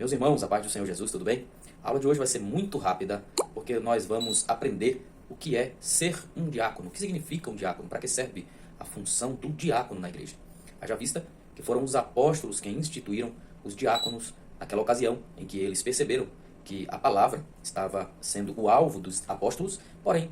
Meus irmãos, a paz do Senhor Jesus, tudo bem? A aula de hoje vai ser muito rápida, porque nós vamos aprender o que é ser um diácono. O que significa um diácono? Para que serve a função do diácono na igreja? Haja vista que foram os apóstolos quem instituíram os diáconos naquela ocasião em que eles perceberam que a palavra estava sendo o alvo dos apóstolos, porém,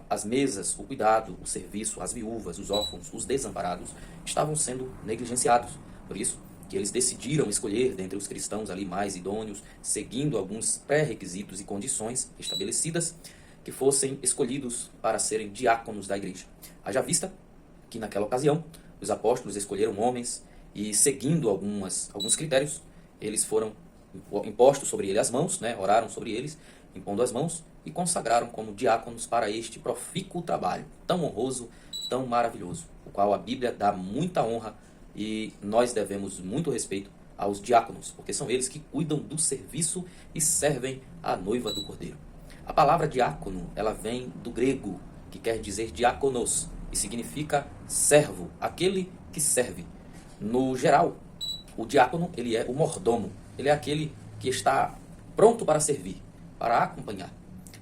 as mesas, o cuidado, o serviço, as viúvas, os órfãos, os desamparados estavam sendo negligenciados. Por isso que eles decidiram escolher dentre os cristãos ali mais idôneos, seguindo alguns pré-requisitos e condições estabelecidas, que fossem escolhidos para serem diáconos da igreja. Haja vista que naquela ocasião os apóstolos escolheram homens e, seguindo alguns critérios, eles foram impostos sobre ele as mãos, oraram sobre eles, impondo as mãos, e consagraram como diáconos para este profícuo trabalho, tão honroso, tão maravilhoso, o qual a Bíblia dá muita honra e nós devemos muito respeito aos diáconos, porque são eles que cuidam do serviço e servem a noiva do Cordeiro. A palavra diácono, ela vem do grego, que quer dizer diáconos, e significa servo, aquele que serve. No geral, o diácono, ele é o mordomo, ele é aquele que está pronto para servir, para acompanhar.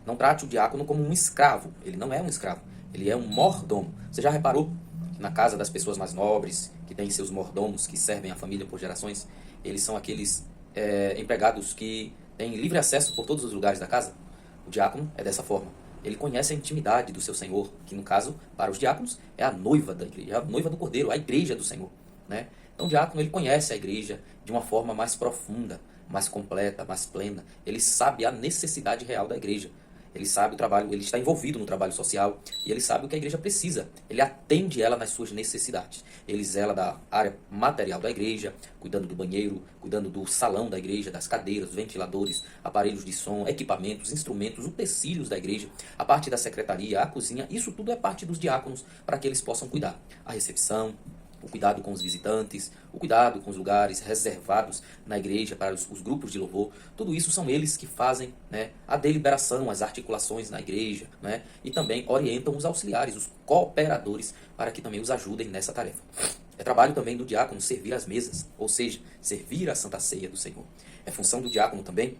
Não trate o diácono como um escravo, ele não é um escravo, ele é um mordomo. Você já reparou que na casa das pessoas mais nobres, que têm seus mordomos, que servem a família por gerações, eles são aqueles empregados que têm livre acesso por todos os lugares da casa? O diácono é dessa forma. Ele conhece a intimidade do seu Senhor, que no caso, para os diáconos, é a noiva da igreja, é a noiva do Cordeiro, a igreja do Senhor, né? Então o diácono, ele conhece a igreja de uma forma mais profunda, mais completa, mais plena. Ele sabe a necessidade real da igreja. Ele sabe o trabalho, ele está envolvido no trabalho social e ele sabe o que a igreja precisa. Ele atende ela nas suas necessidades. Ele zela da área material da igreja, cuidando do banheiro, cuidando do salão da igreja, das cadeiras, ventiladores, aparelhos de som, equipamentos, instrumentos, utensílios da igreja, a parte da secretaria, a cozinha. Isso tudo é parte dos diáconos para que eles possam cuidar. A recepção, o cuidado com os visitantes, o cuidado com os lugares reservados na igreja para os grupos de louvor, tudo isso são eles que fazem, a deliberação, as articulações na igreja, e também orientam os auxiliares, os cooperadores, para que também os ajudem nessa tarefa. É trabalho também do diácono servir as mesas, ou seja, servir a Santa Ceia do Senhor. É função do diácono também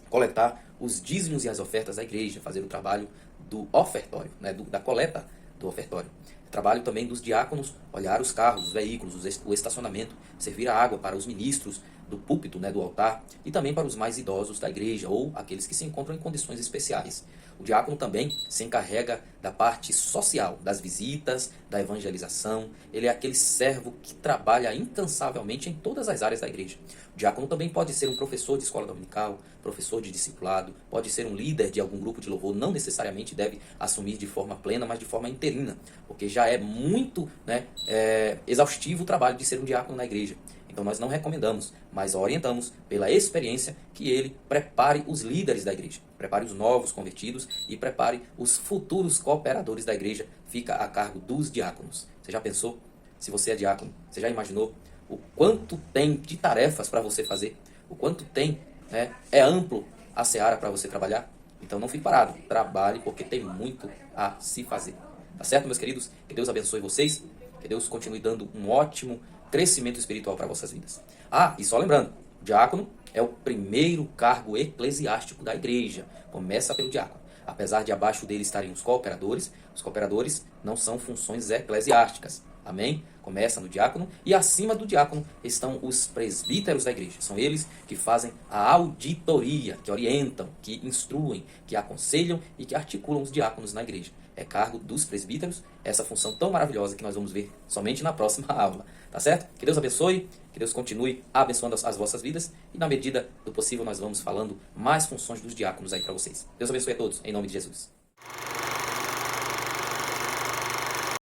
coletar os dízimos e as ofertas da igreja, fazer o trabalho do ofertório, da coleta do ofertório. Trabalho também dos diáconos, olhar os carros, os veículos, o estacionamento, servir a água para os ministros do púlpito, do altar, e também para os mais idosos da igreja ou aqueles que se encontram em condições especiais. O diácono também se encarrega da parte social, das visitas, da evangelização. Ele é aquele servo que trabalha incansavelmente em todas as áreas da igreja. O diácono também pode ser um professor de escola dominical, professor de discipulado, pode ser um líder de algum grupo de louvor, não necessariamente deve assumir de forma plena, mas de forma interina, porque já é muito exaustivo o trabalho de ser um diácono na igreja. Então nós não recomendamos, mas orientamos pela experiência que ele prepare os líderes da igreja, prepare os novos convertidos e prepare os futuros cooperadores da igreja, fica a cargo dos diáconos. Você já pensou? Se você é diácono, você já imaginou o quanto tem de tarefas para você fazer? O quanto tem, é amplo a seara para você trabalhar? Então não fique parado, trabalhe porque tem muito a se fazer. Tá certo, meus queridos? Que Deus abençoe vocês, que Deus continue dando um ótimo crescimento espiritual para vossas vidas. E só lembrando, diácono é o primeiro cargo eclesiástico da igreja. Começa pelo diácono. Apesar de abaixo dele estarem os cooperadores não são funções eclesiásticas. Amém? Começa no diácono e acima do diácono estão os presbíteros da igreja. São eles que fazem a auditoria, que orientam, que instruem, que aconselham e que articulam os diáconos na igreja. É cargo dos presbíteros, essa função tão maravilhosa que nós vamos ver somente na próxima aula. Tá certo? Que Deus abençoe, que Deus continue abençoando as vossas vidas e na medida do possível nós vamos falando mais funções dos diáconos aí para vocês. Deus abençoe a todos, em nome de Jesus.